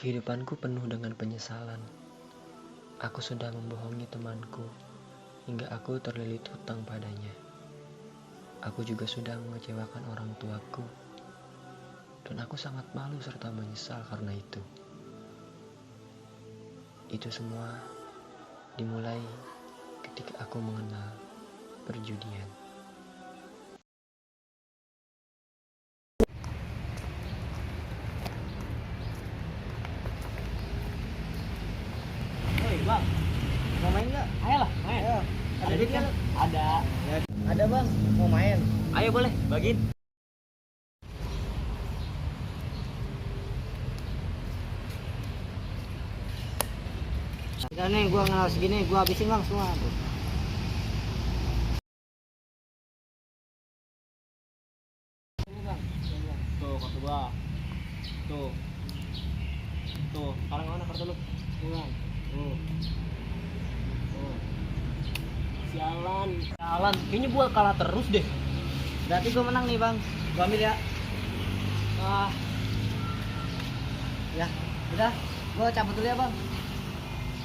Kehidupanku penuh dengan penyesalan. Aku sudah membohongi temanku hingga aku terlilit hutang padanya. Aku juga sudah mengecewakan orang tuaku, dan aku sangat malu serta menyesal karena itu. Itu semua dimulai ketika aku mengenal perjudian. Woi bang, mau main nggak? Ayolah main. Ayo. Ada duit kan? Ada. Ya. Ada bang, mau main? Ayo boleh, bagiin. Udah nih, gua kenal segini, gua habisin bang semua. Ini bang, tuh kartu gua. Tuh, tuh. Sekarang mana kartu lu? Tuh bang. Tuh. Sialan. Kayaknya gua kalah terus deh. Berarti gua menang nih bang. Gua ambil ya. Ah. Ya, udah. Gua cabut dulu ya bang.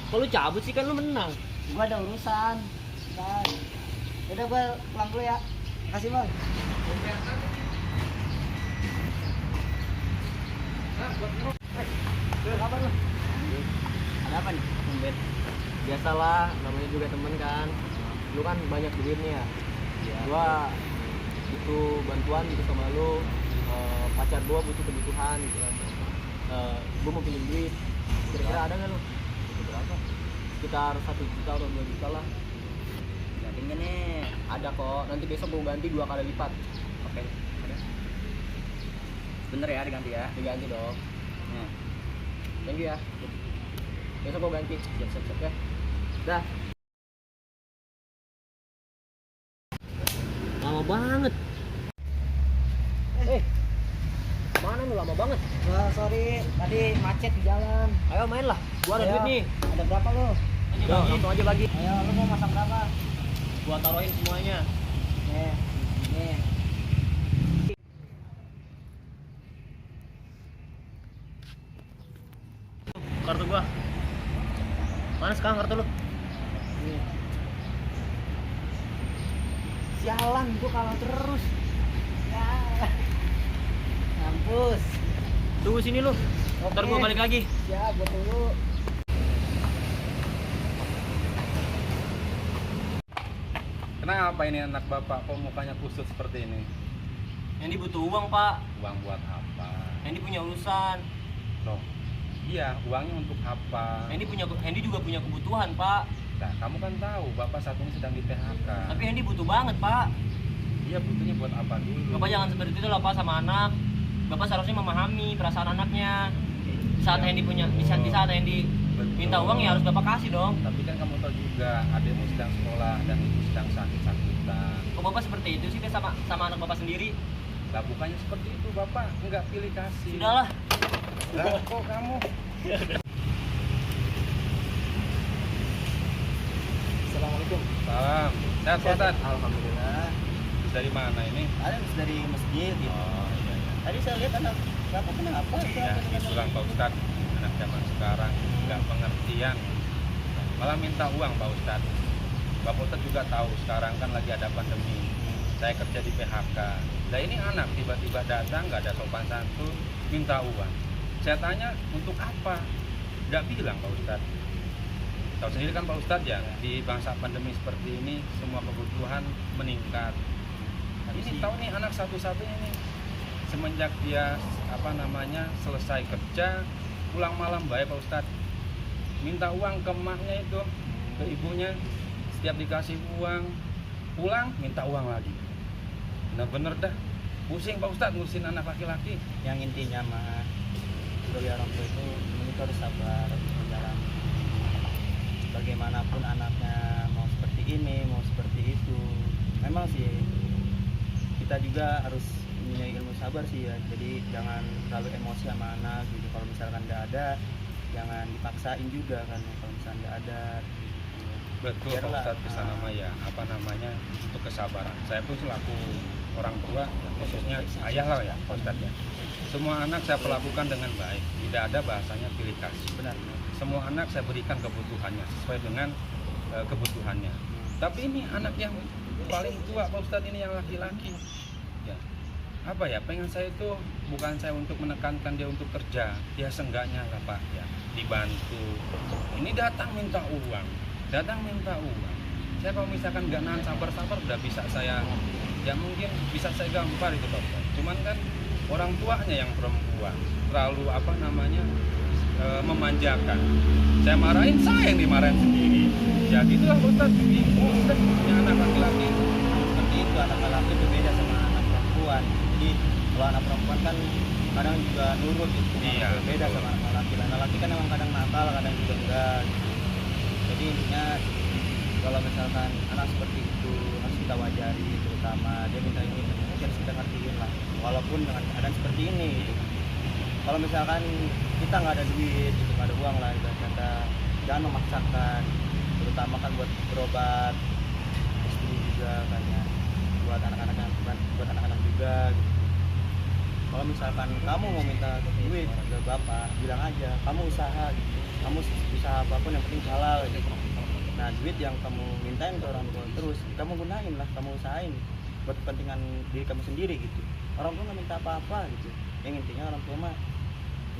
Kok lu cabut sih, kan lu menang? Gua ada urusan. Bang. Udah gua pulang dulu ya. Makasih bang. Apa lu? Ada apa nih? Tumben. Biasalah, namanya juga temen kan. Lu kan banyak duit nih ya. Iya. Gua butuh bantuan gitu sama lu. Pacar gua butuh kebutuhan gitu kan. Gua mau pinjam duit. Kira-kira ada nggak lu? Berapa? Sekitar 1 juta atau 2 juta lah. Ganti nggak nih? Ada kok. Nanti besok gua ganti 2 kali lipat. Oke. Ada. Bener ya diganti ya? Diganti dong. Nah. Thank you ya. Besok gua ganti. Siap-siap ya. Dah. Lama banget. Mana lu lama banget? Wah, sorry, tadi macet di jalan. Ayo main lah. Gua ada duit nih. Ada berapa lu? Langsung aja bagi. Ayo, lu mau masak berapa? Gua taruhin semuanya. Nih. Kartu gua. Mana sekarang kartu lu? Nih. Sialan, gua kalah terus. Ya. Mampus. Tunggu sini lu. Ntar gua balik lagi. Ya, gua tunggu. Kenapa ini anak bapak kok mukanya kusut seperti ini? Hendy butuh uang, Pak. Uang buat apa? Hendy punya urusan. Loh, iya, uangnya untuk apa? Hendy juga punya kebutuhan, Pak. Nah, kamu kan tahu bapak saat ini sedang di PHK. Tapi Hendy butuh banget, Pak. Iya, butuhnya buat apa dulu? Bapak jangan seperti itu lah, Pak, sama anak. Bapak seharusnya memahami perasaan anaknya. Di saat Hendy minta uang ya harus Bapak kasih dong. Tapi kan kamu tahu juga adikmu sedang sekolah dan ibu sedang sakit-sakitan. Kok Bapak seperti itu sih sama anak Bapak sendiri? Lah bukannya seperti itu bapak, enggak pilih kasih. Sudahlah. Lah kok kamu? Assalamualaikum. Salam. Sehat Pak Ustadz? Alhamdulillah. Dari mana ini? Ada dari masjid gitu. Oh iya. Tadi saya lihat anak Bapak kenapa? Ya, itulah Pak Ustadz, anak zaman sekarang nggak pengertian, malah minta uang Pak Ustadz. Bapak Ustadz juga tahu sekarang kan lagi ada pandemi, saya kerja di PHK. Nah ini anak tiba-tiba datang nggak ada sopan santun, minta uang. Saya tanya untuk apa? Nggak bilang Pak Ustadz. Tahu sendiri kan Pak Ustadz ya, di masa pandemi seperti ini semua kebutuhan meningkat. Ini tahu nih anak satu-satunya nih, semenjak dia selesai kerja pulang malam baik Pak Ustadz, minta uang ke emaknya itu, ke ibunya, setiap dikasih uang pulang minta uang lagi. Bener-bener dah pusing Pak Ustadz ngurusin anak laki-laki. Yang intinya mah sebagai orang tua itu kita harus sabar menjalani. Bagaimanapun anaknya mau seperti ini mau seperti itu, memang sih kita juga harus punya ilmu sabar sih ya. Jadi jangan terlalu emosi sama anak gitu. Kalau misalkan nggak ada, jangan dipaksain juga kan. Kalau misalkan nggak ada, Betul Pak Ustadz, ke sana mah ya untuk kesabaran. Saya pun selaku orang tua, khususnya ayah lah ya Pak Ustadz ya. Semua anak saya perlakukan dengan baik, tidak ada bahasanya pilih kasih. Benar. Semua anak saya berikan kebutuhannya sesuai dengan kebutuhannya. Tapi ini anak yang paling tua Pak Ustadz, ini yang laki-laki. Ya. Apa ya? Pengen saya itu bukan saya untuk menekankan dia untuk kerja, dia seenggaknya lah Pak ya, dibantu. Ini datang minta uang. Saya kalau misalkan nggak nahan sabar-sabar udah bisa saya, ya mungkin bisa saya gampar itu Pak Ustadz. Cuman kan orang tuanya yang perempuan terlalu memanjakan. Saya marahin, saya yang dimarahin sendiri. Ya gitulah Pak Ustadz, bingung udah punya anak laki-laki. Seperti itu, anak laki itu beda sama anak perempuan. Jadi kalau anak perempuan kan kadang juga nurut gitu. Iya, Beda betul. sama anak laki. Anak laki kan emang kadang nakal, kadang juga enggak. Jadi intinya kalau misalkan anak seperti itu harus kita wajari, terutama dia minta ini, harus kita ngertiin lah. Walaupun dengan keadaan seperti ini gitu. Kalau misalkan kita nggak ada duit, gitu, nggak ada uang lah, ibarat kata, jangan memaksakan, terutama kan buat berobat, istri juga kan ya, buat anak-anak juga. Gitu. Kalau misalkan kamu mau minta duit ke bapak, bilang aja, kamu usaha, gitu. Kamu usaha apapun yang penting halal. Gitu. Nah duit yang kamu mintain ke orang tua terus, kamu gunain lah, kamu usahain buat kepentingan diri kamu sendiri gitu. Orang tua nggak minta apa-apa gitu. Yang intinya orang tua mah,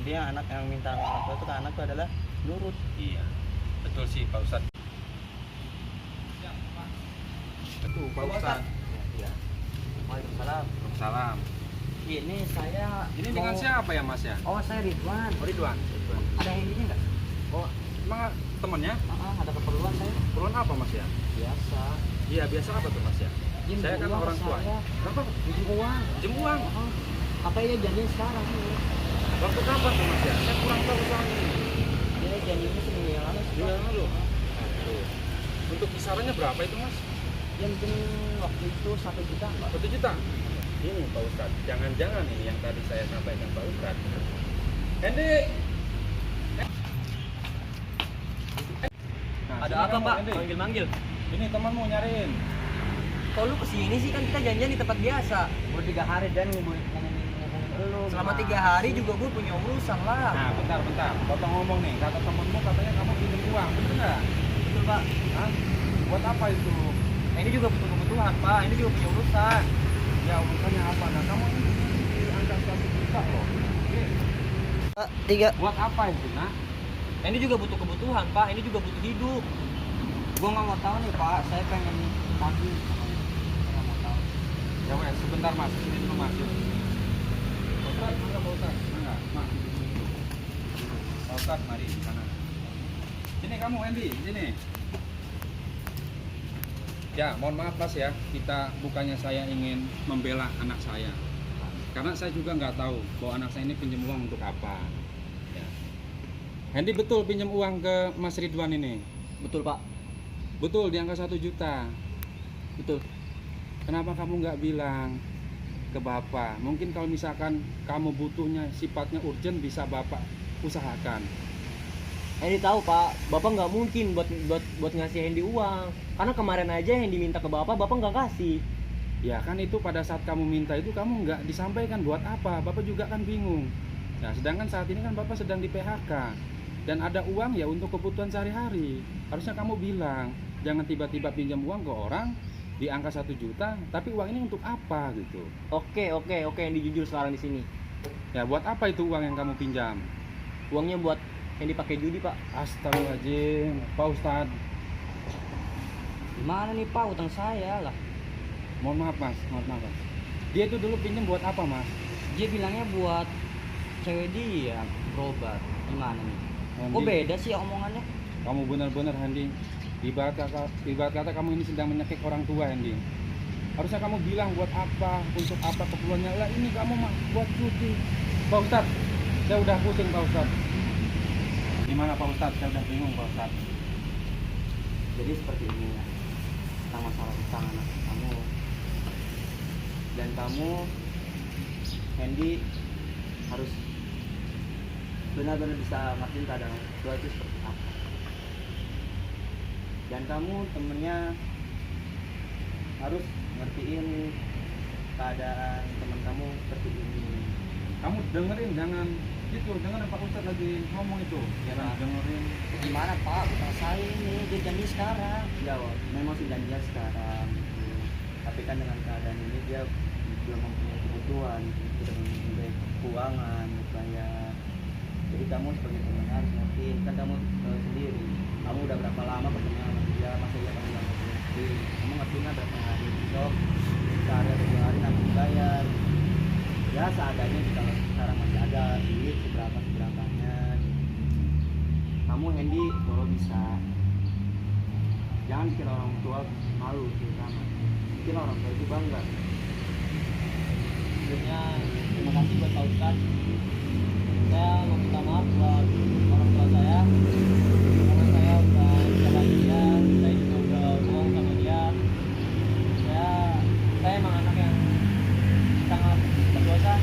intinya anak yang minta sama orang tua itu ke anak itu adalah nurut. Iya, betul sih Pak Ustadz. Betul Pak Ustadz. Ya. Waalaikumsalam. Salam. Ini saya. Ini dengan siapa ya Mas ya? Oh saya Ridwan. Oh, Ridwan. Ada Hendy-nya nggak? Oh, emang temennya? Ada keperluan saya. Perluan apa Mas ya? Biasa. Iya, biasa apa tuh Mas ya? Pinjam Saya kan uang orang tua. saya. Kenapa? Pinjam uang. Pinjam uang. Apa ya janjinya sekarang? Waktu kapan tuh Mas ya? Saya kurang tahu soalnya ini. Dia janjinya seminggu yang lalu. Seminggu yang lalu. Aduh. Untuk kisarannya berapa itu Mas? Ya mungkin waktu itu 1 juta Mbak. 1 juta. Ini Pak Ustadz, jangan-jangan ini yang tadi saya sampaikan Pak Ustadz. Hendy. Nah, Ada sini apa kamu, Mbak? Hendy. Manggil-manggil. Ini temanmu nyariin. Kok lu kesini sih, kan kita janjian di tempat biasa. Baru 3 hari dan ngomongin lu. Selama 3 hari juga gue punya urusan lah. Nah, bentar. Potong ngomong nih. Kata temenmu katanya kamu pinjam uang, bener nggak? Betul Pak. Hah? Buat apa itu? Ini juga butuh kebutuhan Pak. Ini juga punya urusan. Ya urusannya apa? Nah, kamu ini di angka 1 juta loh. Oke. 3. Buat apa itu, nak? Ini juga butuh kebutuhan Pak. Ini juga butuh hidup. Gue nggak mau tahu nih Pak. Saya pengen tagih. Nggak mau tahu. Ya wes, sebentar Mas. Sini dulu Mas. Yuk. Pak Ustadz, mangga Pak Ustadz. Mangga, Mas. Pak Ustadz, mari di sana. Sini kamu, Hendy, sini. Ya, mohon maaf Mas ya, bukannya saya ingin membela anak saya. Karena saya juga nggak tahu bahwa anak saya ini pinjam uang untuk apa. Ya. Hendy betul pinjam uang ke Mas Ridwan ini? Betul Pak. Betul, di angka 1 juta. Betul. Kenapa kamu nggak bilang ke Bapak? Mungkin kalau misalkan kamu butuhnya sifatnya urgent, bisa Bapak usahakan. Hendy tahu Pak, Bapak nggak mungkin buat ngasih Hendy uang. Karena kemarin aja Hendy minta ke Bapak nggak kasih. Ya kan itu pada saat kamu minta itu kamu nggak disampaikan buat apa, Bapak juga kan bingung. Nah sedangkan saat ini kan Bapak sedang di PHK dan ada uang ya untuk kebutuhan sehari-hari. Harusnya kamu bilang, jangan tiba-tiba pinjam uang ke orang di angka 1 juta, tapi uang ini untuk apa gitu. Oke, Hendy jujur sekarang di sini. Ya buat apa itu uang yang kamu pinjam? Uangnya buat Hendy pakai judi Pak. Astagfirullahaladzim, Pak Ustadz. Gimana nih Pak, utang saya lah. Mohon maaf Mas. Dia itu dulu pinjam buat apa Mas? Dia bilangnya buat cewek dia berobat. Gimana nih? Hendy, Kok beda sih omongannya? kamu benar-benar Hendy, ibarat kata kamu ini sedang menyakit orang tua Hendy. Harusnya kamu bilang buat apa, untuk apa keperluannya. Lah ini kamu buat judi. Pak Ustadz, saya udah pusing Pak Ustadz. Gimana Pak Ustadz? Saya udah bingung Pak Ustadz. Jadi seperti ini ya, tentang masalah utang anak kamu. Dan kamu, Hendy, harus benar-benar bisa ngertiin keadaan tua itu seperti apa. Dan kamu temennya harus ngertiin keadaan teman kamu seperti ini. kamu dengerin, jangan gitu, dengerin Pak Ustadz lagi ngomong itu, jangan dengerin. Gimana Pak, saya ini dia janji sekarang. Ya memang sih janji sekarang, tapi kan dengan keadaan ini dia belum mempunyai kebutuhan, tidak mempunyai keuangan bayar. Jadi kamu sebagai teman harus ngerti, kan kamu sendiri, kamu udah berapa lama berteman sama dia, masa dia kamu nggak ngerti, kamu ngerti nggak berapa hari besok, sehari atau 2 hari nanti dibayar. Ya seadanya sih, kalau sekarang masih ada duit seberapanya. Kamu Hendy kalau bisa jangan bikin orang tua malu, terutama bikin orang tua itu bangga. Sebelumnya terima kasih buat Pak Ustadz. Saya mau minta maaf buat orang tua saya karena saya udah salahin dia, saya juga udah bohong sama dia. Saya emang anak yang sangat berdosa.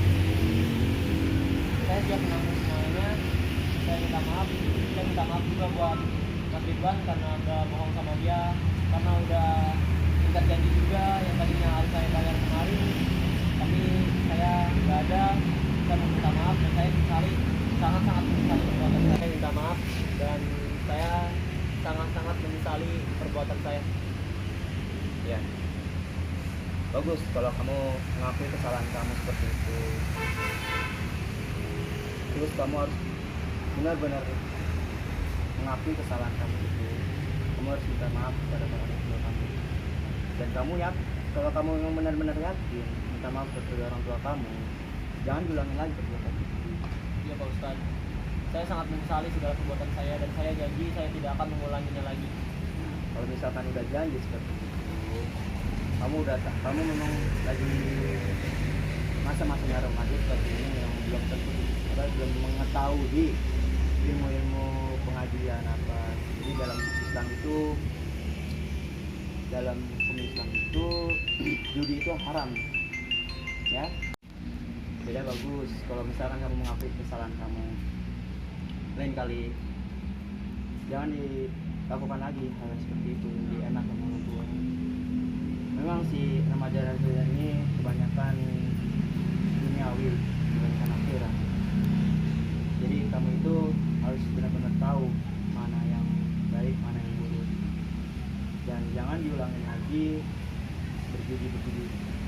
Saya siap menanggung semuanya. Saya minta maaf juga buat Mas Ridwan karena udah bohong sama dia, karena udah ingkar janji juga yang tadinya harus saya bayar kemarin, tapi saya nggak ada. Saya minta maaf dan saya sangat-sangat menyesali perbuatan saya. Saya minta maaf dan saya sangat-sangat menyesali perbuatan saya. Ya, bagus kalau kamu mengakui kesalahan kamu seperti itu. Terus kamu harus benar-benar mengakui kesalahan kamu itu. Kamu harus minta maaf kepada orang tua kamu. Dan kamu ya, kalau kamu memang benar-benar yakin minta maaf kepada orang tua kamu, jangan diulangi lagi perbuatan itu. Iya Pak Ustadz, saya sangat menyesali segala perbuatan saya dan saya janji saya tidak akan mengulanginya lagi. Kalau misalkan udah janji seperti itu, kamu memang lagi masa-masanya remaja seperti ini yang belum tentu, belum mengetahui ilmu-ilmu pengajian apa. Jadi dalam Islam itu, dalam hukum Islam itu judi itu haram, ya. Beda bagus kalau misalkan kamu mengakui kesalahan kamu. Lain kali jangan dilakukan lagi hal seperti itu, lebih enak sama orang tua. Memang si remaja ini kebanyakan duniawi dibandingkan akhirat. Jadi kamu itu harus benar-benar tahu mana yang baik, mana yang buruk, dan jangan diulangi lagi berjudi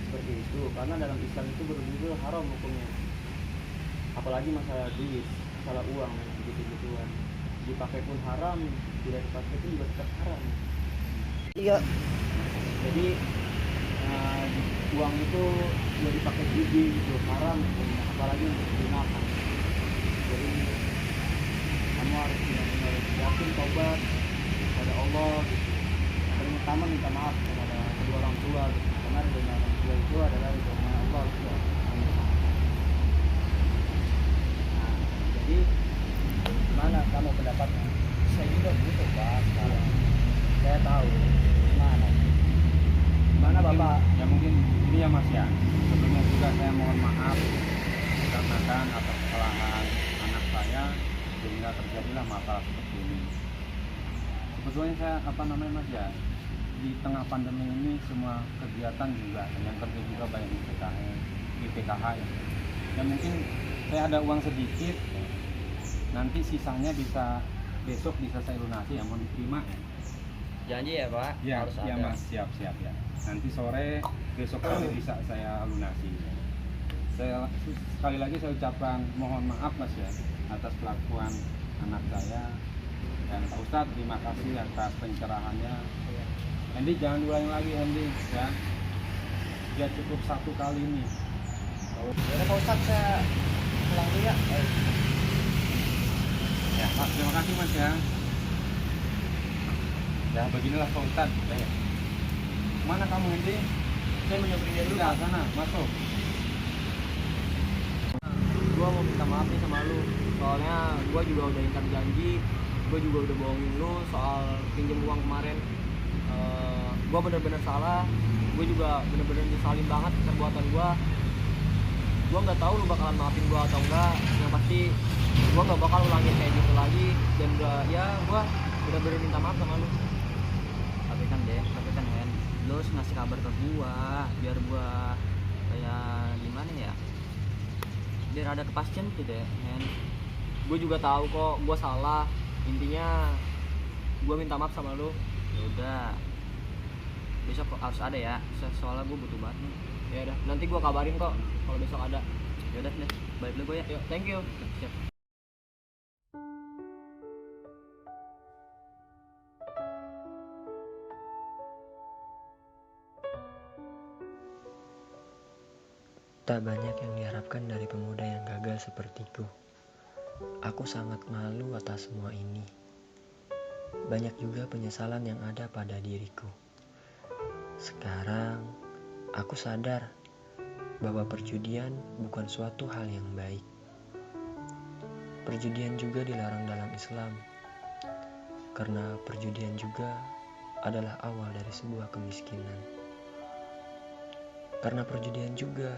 seperti itu, karena dalam Islam itu berjudi itu haram hukumnya. Apalagi masalah duit, masalah uang dan begitu-gituan, dipakai pun haram, tidak dipakai pun juga tetap haram. Iya. Jadi uang itu juga dipakai judi itu haram hukumnya, apalagi untuk digunakan. Jadi kamu harus benar-benar yakin taubat kepada Allah gitu. Paling utama minta maaf kepada kedua orang tua gitu. Karena ridhonya orang tua itu adalah ridhonya Allah gitu. Nah, jadi gimana kamu pendapatnya? Saya juga begitu Pak. Sekarang saya tahu gimana Bapak. Ya mungkin ini ya Mas ya, sebelumnya juga saya mohon maaf dikarenakan atas kesalahan anak saya sehingga terjadilah masalah seperti ini. Sebetulnya saya Mas ya, di tengah pandemi ini semua kegiatan juga yang kerja juga banyak di PKH ya. Ya mungkin saya ada uang sedikit, nanti sisanya besok bisa saya lunasi, yang mau diterima. Janji ya Pak? Ya, harus ya ada. Mas, siap ya. Nanti sore besok pagi bisa saya lunasi. Saya sekali lagi saya ucapkan mohon maaf Mas ya atas kelakuan anak saya, dan Pak Ustadz terima kasih atas pencerahannya. Hendy jangan ulangi lagi Hendy ya. Dia cukup satu kali ini. Ya Pak Ustadz, saya pulang dulu ya. Ya Pak, terima kasih Mas ya. Ya beginilah Pak Ustadz. Mana kamu Hendy? Saya menyebutnya dia dulu. Ya sana masuk. Gua mau minta maaf nih sama lu, soalnya gua juga udah ingkar janji, gua juga udah bohongin lu soal pinjam uang kemarin. Gua bener-bener salah, gua juga bener-bener nyesalin banget perbuatan gua. Gua nggak tahu lu bakalan maafin gua atau enggak, yang pasti gua nggak bakal ulangin kayak gitu lagi, dan gua bener-bener minta maaf sama lu. Tapi kan Hen, lu harus ngasih kabar ke gua biar gua kayak gimana ya, biar ada kepastian gitu ya, men. Gue juga tahu kok gue salah. Intinya gue minta maaf sama lu. Ya udah, besok kok harus ada ya, soalnya gue butuh banget nih. Ya udah, nanti gue kabarin kok kalau besok ada. Ya udah deh, balik dulu gue ya. Yuk, thank you. Siap. Tak banyak yang diharapkan dari pemuda yang gagal sepertiku. Aku sangat malu atas semua ini. Banyak juga penyesalan yang ada pada diriku. Sekarang, aku sadar bahwa perjudian bukan suatu hal yang baik. Perjudian juga dilarang dalam Islam, karena perjudian juga adalah awal dari sebuah kemiskinan. Karena perjudian juga,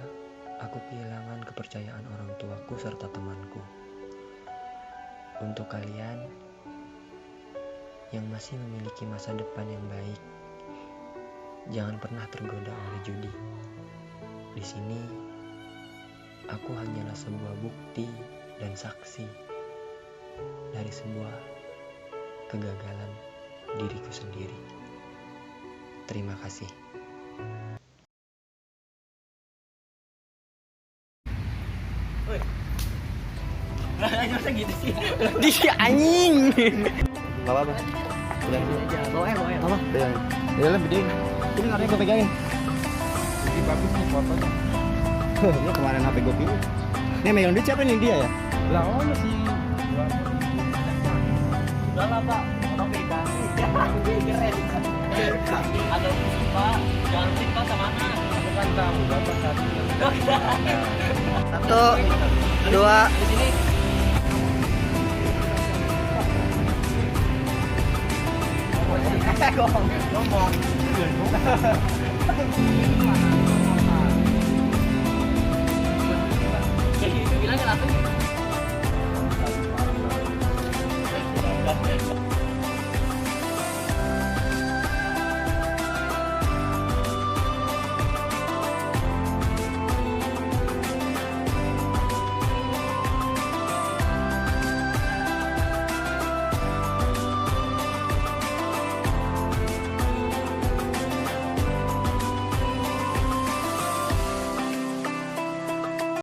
aku kehilangan kepercayaan orang tuaku serta temanku. Untuk kalian yang masih memiliki masa depan yang baik, jangan pernah tergoda oleh judi. Di sini, aku hanyalah sebuah bukti dan saksi dari sebuah kegagalan diriku sendiri. Terima kasih. Masa gitu sih? Di anjing. Gak apa-apa. Udah. Bawa ya. Apa? Pegang. Ya lah, gedein. Ini karena gue pegangin. Ini bagus nih fotonya. Lu kemarin HP gue pilih. Ini megang duit siapa nih, dia ya? Lah oh sih. Udah lah pak, orang beda. Keren. Ada pak, jangan lupa sama anak. Aku kan tahu bapak tadi. Satu, dua. Di sini. Ngomong. Jadi itu bilangnya langsung.